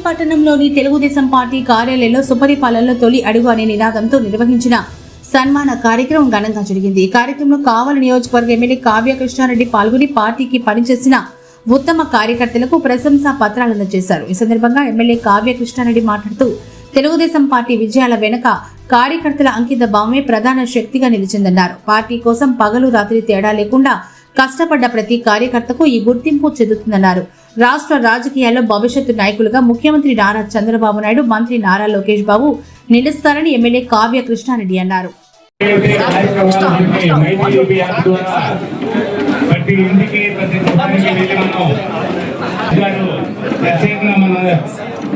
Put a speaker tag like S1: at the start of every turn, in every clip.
S1: పట్టణంలోని తెలుగుదేశం పార్టీ కార్యాలయంలో సుపరిపాలనలో తొలి అడుగు అనే నినాదంతో నిర్వహించిన సన్మాన కార్యక్రమం ఘనంగా జరిగింది. ఈ కార్యక్రమంలో కావలి నియోజకవర్గ ఎమ్మెల్యే కావ్య కృష్ణారెడ్డి పాల్గొని పార్టీకి పనిచేసిన ఉత్తమ కార్యకర్తలకు ప్రశంసా పత్రాలు అందజేశారు. ఈ సందర్భంగా ఎమ్మెల్యే కావ్య కృష్ణారెడ్డి మాట్లాడుతూ తెలుగుదేశం పార్టీ విజయాల వెనుక కార్యకర్తల అంకిత భావమే ప్రధాన శక్తిగా నిలిచిందన్నారు. పార్టీ కోసం పగలు రాత్రి తేడా లేకుండా కష్టపడ్డ ప్రతి కార్యకర్తకు ఈ గుర్తింపు చెందుతుందన్నారు. రాష్ట్ర రాజకీయాల్లో భవిష్యత్తు నాయకులుగా ముఖ్యమంత్రి నారా చంద్రబాబు నాయుడు, మంత్రి నారా లోకేష్ బాబు నిలుస్తారని ఎమ్మెల్యే కావ్య కృష్ణారెడ్డి అన్నారు.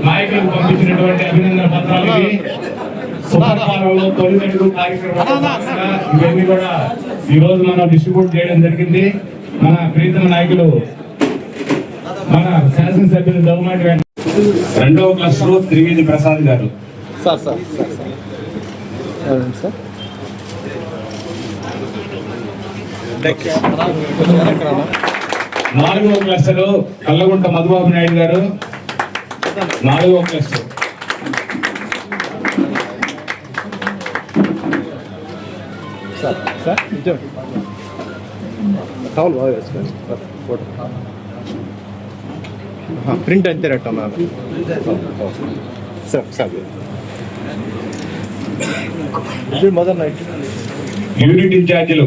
S2: నాయకులకు పంపించినటువంటి అభినందన పత్రాలకి సుపరిపాలనలో తొలి అడుగు కార్యక్రమం ఇవన్నీ కూడా ఈ రోజు మనం డిస్ట్రిబ్యూట్ చేయడం జరిగింది. మన ప్రీతమ నాయకులు మన శాసనసభ్యులు దౌమాటి రెండవ క్లస్టర్ త్రివేది ప్రసాద్ గారు. నాలుగవ క్లస్టర్ కల్లగుంట మధుబాబు నాయుడు గారు. నాలుగవ క్లస్టర్
S3: ప్రింట్ అంతే రట్టమ్మా సార్ మొదటి నైట్
S2: యూనిట్ ఇన్ఛార్జీలు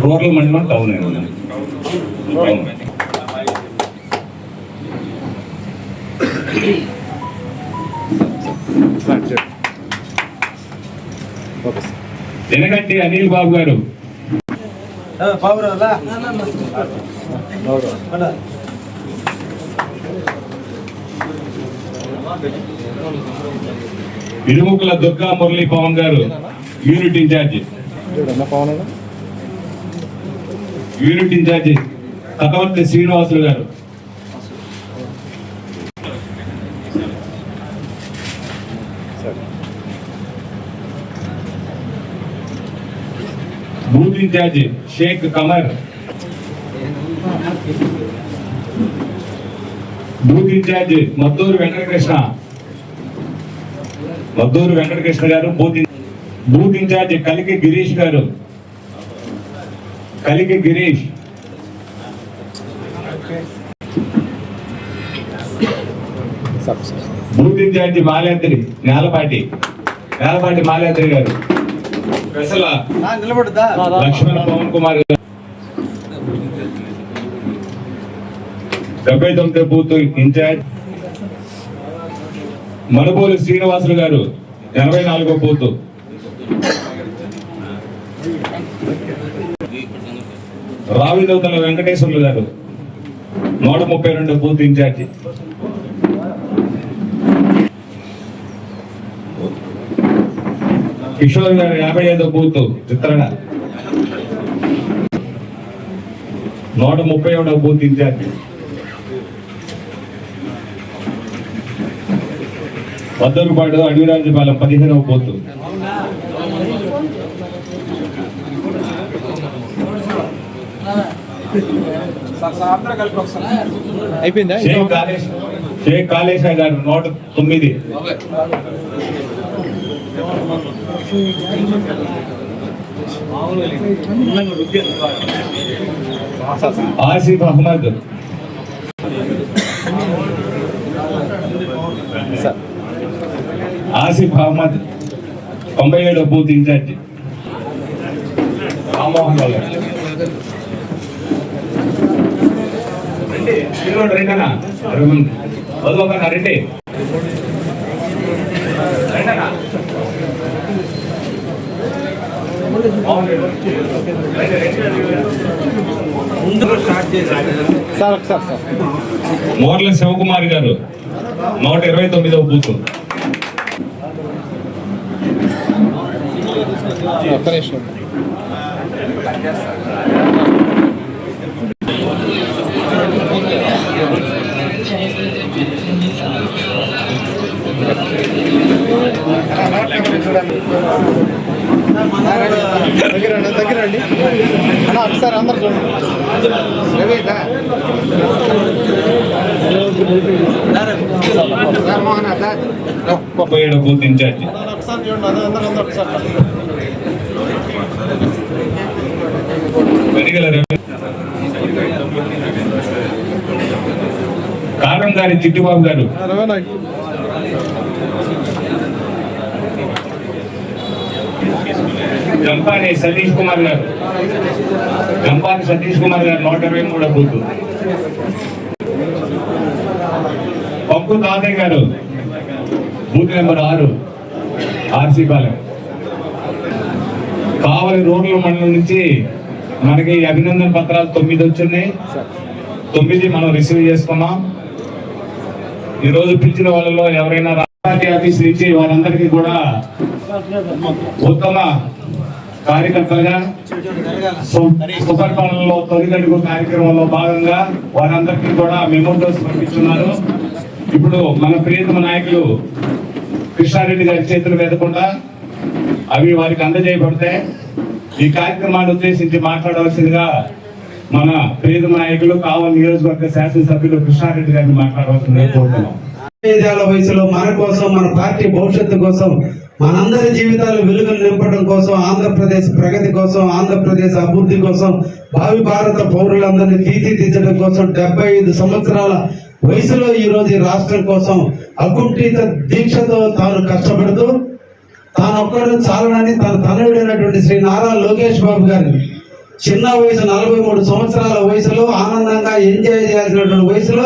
S2: రూరల్ మండలం town Venakanti Anil Babu garu. Irumukula Durga Murali Pavan garu unit incharge. Unit incharge Kathavarthi Srinivasulu garu. Booth incharge Sheikh Qamar. Booth incharge Madduru Venkatakrishna. Madduru Venkatakrishna garu booth incharge Kaliki Girish garu. Kaliki Girish. Booth incharge Malendri Nelapati Malendri garu. Lakshmana Pawan Kumar గారు. 79 బూత్ ఇన్ఛార్జ్ మనుబోలు శ్రీనివాసులు గారు. 84 బూత్. రావిదవతల వెంకటేశ్వర్లు గారు 132 booth incharge. Kishore garu 55 booth చిత్రణ. 137 బూత్ ఇన్ఛార్జి. వద్దరుపాడు అడవిరాజుపాలెం 15వ బూత్.
S3: అయిపోయిందా?
S2: షేక్ కాళేశా గారు 109. ఆసిఫ్ అహ్మద్. Asif Ahmed 97 booth incharge. రామ్మోహన్ రావు గారు. రెండనా వదలకన్నా రెండే. మోర్ల శివకుమార్ గారు 129వ బూత్.
S3: దగ్గరండి అన్న ఒకసారి అందరు చూడండి.
S2: పోయాడు బూత్ ఇన్ఛార్జ్.
S3: ఒకసారి చూడండి అందరూ ఒకసారి
S2: కారం గారి చిట్టుబాబు గారు, గంపాని సతీష్ కుమార్ గారు, గంపాని సతీష్ కుమార్ గారు 123 బూత్. పంపు తాతయ్య గారు బూత్ నెంబర్ 6 ఆర్సీ పాలెం. కావలి రోడ్ల మండలం నుంచి మనకి అభినందన పత్రాలు 9 వచ్చినాయి. 9 మనం రిసీవ్ చేసుకున్నాం. ఈరోజు పిలిచిన వాళ్ళలో ఎవరైనా పార్టీ ఆఫీస్ నుంచి వారందరికీ కూడా ఉత్తమ కార్యకర్తలుగా సుపరిపాలనలో తొలిగడుగు కార్యక్రమంలో భాగంగా వారందరికీ కూడా మెమోటోస్ పంపిస్తున్నారు. ఇప్పుడు మన ప్రియతమ నాయకులు కృష్ణారెడ్డి గారి చేతులు వెదకుండా అవి వారికి అందజేయబడితే ఈ కార్యక్రమాన్ని ఉద్దేశించి మాట్లాడవలసిందిగా మన ప్రియతమ నాయకులు కావలి నియోజకవర్గ శాసనసభ్యులు కృష్ణారెడ్డి గారిని మాట్లాడవలసిందిగా కోరుతున్నాం.
S4: వయసులో మన కోసం, మన పార్టీ భవిష్యత్తు కోసం, మనందరి జీవితాలు వెలుగులు నింపడం కోసం, ఆంధ్రప్రదేశ్ ప్రగతి కోసం, ఆంధ్రప్రదేశ్ అభివృద్ధి కోసం, భావి భారత పౌరులందరినీ తీర్చిదిద్దడం కోసం 75 సంవత్సరాల వయసులో ఈ రోజు ఈ రాష్ట్రం కోసం అకుంఠిత దీక్షతో తాను కష్టపడుతూ తాను ఒక్కడు చాలనని తన తనయుడైనటువంటి శ్రీ నారా లోకేష్ బాబు గారిని చిన్న వయసు 43 సంవత్సరాల వయసులో ఆనందంగా ఎంజాయ్ చేయాల్సినటువంటి వయసులో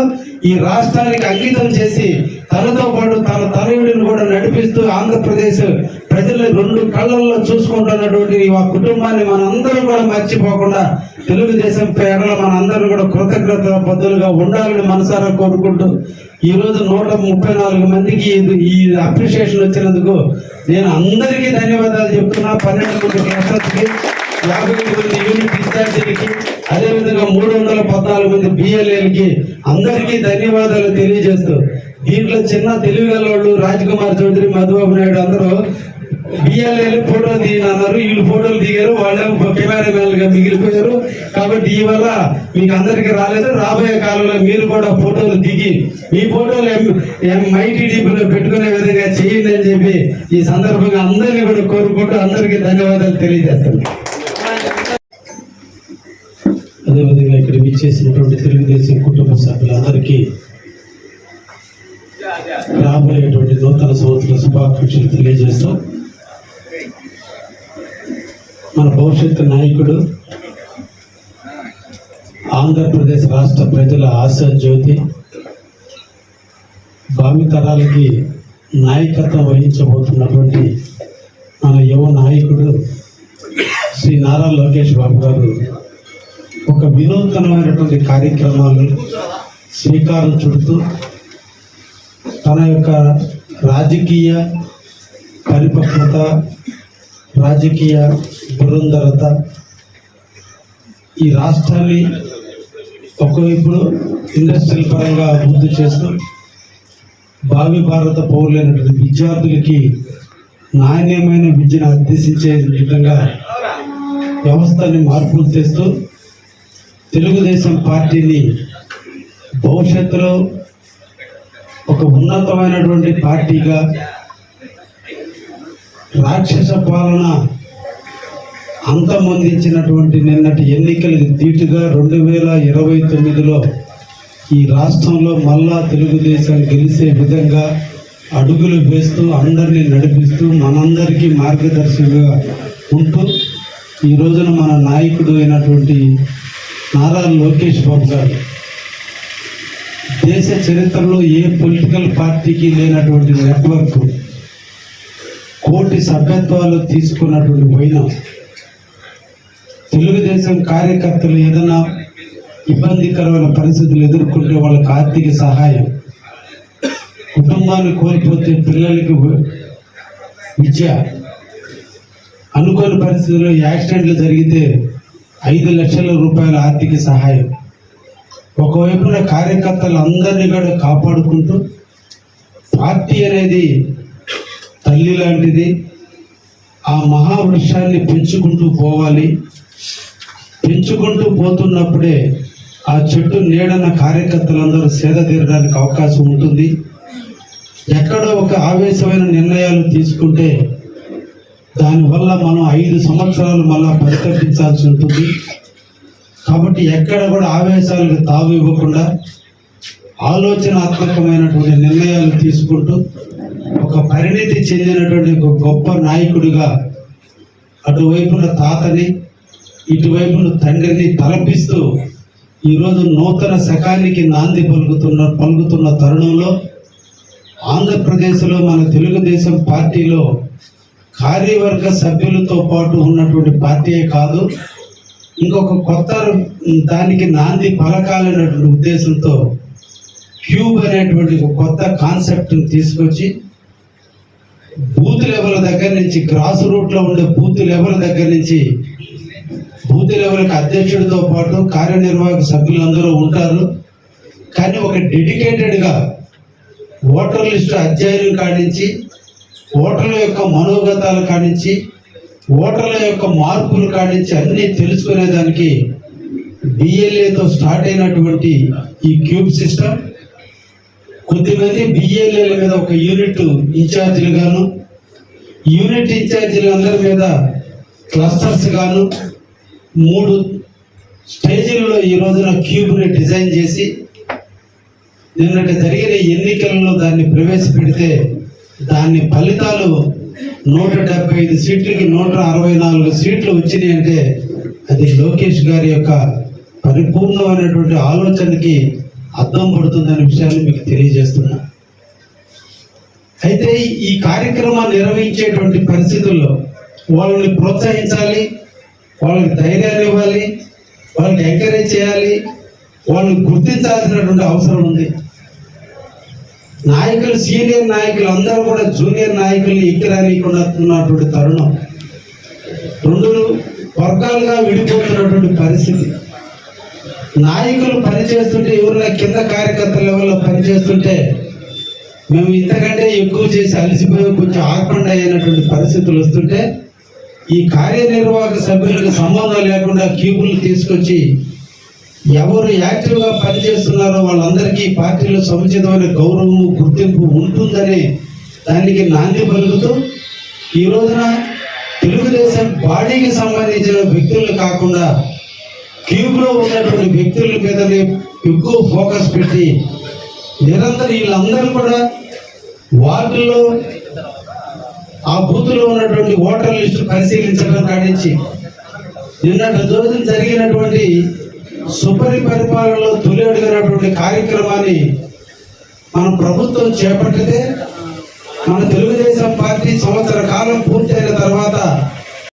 S4: ఈ రాష్ట్రానికి అంకితం చేసి తనతో పాటు తన తనయుడిని కూడా నడిపిస్తూ ఆంధ్రప్రదేశ్ ప్రజలు 2 కళ్ళల్లో చూసుకుంటున్నటువంటి ఆ కుటుంబాన్ని మనందరూ కూడా మర్చిపోకుండా తెలుగుదేశం పేరలో మనందరూ కూడా కృతజ్ఞత బద్దులుగా ఉండాలని మనసారా కోరుకుంటూ ఈ రోజు 134 మందికి ఈ అప్రిషియేషన్ వచ్చినందుకు నేను అందరికీ ధన్యవాదాలు చెప్తున్నా. 12 మంది క్లస్టర్స్కి, 50 మంది యూనిట్ ఇన్ఛార్జీలకి, అదేవిధంగా 314 మంది బిఎల్ఏలకి అందరికీ ధన్యవాదాలు తెలియజేస్తూ దీంట్లో చిన్న తెలివిగల వాళ్ళు రాజ్కుమార్ చౌదరి, మధుబాబు నాయుడు అందరూ బిఎల్ఏలు ఫోటోలు దిగినారు. వీళ్ళు ఫోటోలు దిగారు, వాళ్ళేమో కెమెరామెన్ గా మిగిలిపోయారు. కాబట్టి ఈ వల్ల మీకు అందరికి రాలేదు. రాబోయే కాలంలో మీరు కూడా ఫోటోలు దిగి మీ ఫోటోలు మైటీడీపీలో పెట్టుకునే విధంగా చేయండి అని చెప్పి ఈ సందర్భంగా అందరినీ కూడా కోరుకుంటూ అందరికీ ధన్యవాదాలు తెలియజేస్తున్నాను. అదేవిధంగా ఇక్కడ విచ్చేసినటువంటి తెలుగుదేశం కుటుంబ సభ్యులందరికీ రాబోయేటువంటి నూతన సంవత్సర శుభాకాంక్షలు తెలియజేస్తూ మన భవిష్యత్తు నాయకుడు, ఆంధ్రప్రదేశ్ రాష్ట్ర ప్రజల ఆశా జ్యోతి, భావితరాలకి నాయకత్వం వహించబోతున్నటువంటి మన యువ నాయకుడు శ్రీ నారా లోకేష్ బాబు గారు ఒక వినూతనమైనటువంటి కార్యక్రమాలు శ్రీకారం చుడుతూ తన యొక్క రాజకీయ పరిపక్వత, రాజకీయ బృందరత ఈ రాష్ట్రాన్ని ఒకవైపు ఇండస్ట్రియల్ పరంగా అభివృద్ధి చేస్తూ భావి భారత పౌరులైనటువంటి విద్యార్థులకి నాణ్యమైన విద్యను అభ్యసించే విధంగా వ్యవస్థని మార్పులు తెస్తూ తెలుగుదేశం పార్టీని భవిష్యత్తులో ఒక ఉన్నతమైనటువంటి పార్టీగా రాక్షస పాలన అంతమొందించినటువంటి నిన్నటి ఎన్నికలకు ధీటుగా 2029లో ఈ రాష్ట్రంలో మళ్ళా తెలుగుదేశం గెలిచే విధంగా అడుగులు వేస్తూ అందరినీ నడిపిస్తూ మనందరికీ మార్గదర్శిగా ఉంటూ ఈ రోజున మన నాయకుడు అయినటువంటి నారా లోకేష్ బాబు గారు దేశ చరిత్రలో ఏ పొలిటికల్ పార్టీకి లేనటువంటి నెట్వర్క్, కోటి సభ్యత్వాలు తీసుకున్నటువంటి వైనం, తెలుగుదేశం కార్యకర్తలు ఏదైనా ఇబ్బందికరమైన పరిస్థితులు ఎదుర్కొంటే వాళ్ళకి ఆర్థిక సహాయం, కుటుంబాన్ని కోల్పోతే పిల్లలకి విద్య, అనుకోని పరిస్థితుల్లో యాక్సిడెంట్లు జరిగితే 5 లక్షల రూపాయల ఆర్థిక సహాయం, ఒకవైపున కార్యకర్తలు అందరినీ కూడా కాపాడుకుంటూ పార్టీ అనేది తల్లి లాంటిది, ఆ మహావృక్షాన్ని పెంచుకుంటూ పోవాలి. పెంచుకుంటూ పోతున్నప్పుడే ఆ చెట్టు నీడన కార్యకర్తలందరూ సేద తీరడానికి అవకాశం ఉంటుంది. ఎక్కడో ఒక ఆవేశమైన నిర్ణయాలు తీసుకుంటే దానివల్ల మనం 5 సంవత్సరాలు మళ్ళా పరితపించాల్సి ఉంటుంది. కాబట్టి ఎక్కడ కూడా ఆవేశాలకు తావు ఇవ్వకుండా ఆలోచనాత్మకమైనటువంటి నిర్ణయాలు తీసుకుంటూ ఒక పరిణితి చెందినటువంటి ఒక గొప్ప నాయకుడిగా అటువైపున తాతని ఇటువైపున తండ్రిని తలపిస్తూ ఈరోజు నూతన శకానికి నాంది పలుకుతున్న తరుణంలో ఆంధ్రప్రదేశ్లో మన తెలుగుదేశం పార్టీలో కార్యవర్గ సభ్యులతో పాటు ఉన్నటువంటి పార్టీయే కాదు, ఇంకొక కొత్త దానికి నాంది పలకాలనేటువంటి ఉద్దేశంతో క్యూబ్ అనేటువంటి ఒక కొత్త కాన్సెప్ట్ని తీసుకొచ్చి బూత్ లెవెల్ దగ్గర నుంచి గ్రాస్ రూట్లో ఉండే బూత్ లెవెల్ దగ్గర నుంచి బూత్ లెవెల్కి అధ్యక్షుడితో పాటు కార్యనిర్వాహక సభ్యులందరూ ఉంటారు. కానీ ఒక డెడికేటెడ్గా ఓటర్ లిస్టు అధ్యయనం కానించి ఓటర్ల యొక్క మనోగతాల కానించి ఓటర్ల యొక్క మార్పులు కానించి అన్నీ తెలుసుకునేదానికి బిఎల్ఏతో స్టార్ట్ అయినటువంటి ఈ క్యూబ్ సిస్టమ్ కొద్దిమంది బిఎల్ఏల మీద ఒక యూనిట్ ఇన్ఛార్జీలు గాను, యూనిట్ ఇన్ఛార్జీలు అందరి మీద క్లస్టర్స్ గాను 3 స్టేజీల్లో ఈ రోజున క్యూబ్ని డిజైన్ చేసి నిన్నటి జరిగిన ఎన్నికలలో దాన్ని ప్రవేశపెడితే దాని ఫలితాలు 175 సీట్లకి 164 సీట్లు వచ్చినాయి అంటే అది లోకేష్ గారి యొక్క పరిపూర్ణమైనటువంటి ఆలోచనకి అర్థం పడుతుందనే విషయాన్ని మీకు తెలియజేస్తున్నా. అయితే ఈ కార్యక్రమాన్ని నిర్వహించేటువంటి పరిస్థితుల్లో వాళ్ళని ప్రోత్సహించాలి, వాళ్ళకి ధైర్యాన్ని ఇవ్వాలి, వాళ్ళని ఎంకరేజ్ చేయాలి, వాళ్ళని గుర్తించాల్సినటువంటి అవసరం ఉంది. నాయకులు సీనియర్ నాయకులు అందరూ కూడా జూనియర్ నాయకుల్ని ఎక్కిరానికున్నటువంటి తరుణం, 2 వర్గాలుగా విడిపోతున్నటువంటి పరిస్థితి. నాయకులు పనిచేస్తుంటే ఎవరైనా కింద కార్యకర్త లెవెల్లో పనిచేస్తుంటే మేము ఇంతకంటే ఎక్కువ చేసి అలసిపోయి కొంచెం ఆకుండా అయినటువంటి పరిస్థితులు వస్తుంటే ఈ కార్యనిర్వాహక సభ్యులకు సంబంధం లేకుండా క్యూబులు తీసుకొచ్చి ఎవరు యాక్టివ్గా పనిచేస్తున్నారో వాళ్ళందరికీ పార్టీలో సముచితమైన గౌరవము గుర్తింపు ఉంటుందని దానికి నాంది పలుకుతూ ఈ రోజున తెలుగుదేశం బాడీకి సంబంధించిన వ్యక్తులు కాకుండా క్యూబ్లో ఉన్నటువంటి వ్యక్తుల మీదనే ఎక్కువ ఫోకస్ పెట్టి నిరంతరం వీళ్ళందరూ కూడా వార్డుల్లో ఆ బూత్లో ఉన్నటువంటి ఓటర్ లిస్టు పరిశీలించడం కానించి నిన్నటి రోజున జరిగినటువంటి సుపరిపాలనలో తొలి అడిగినటువంటి కార్యక్రమాన్ని మన ప్రభుత్వం చేపట్టితే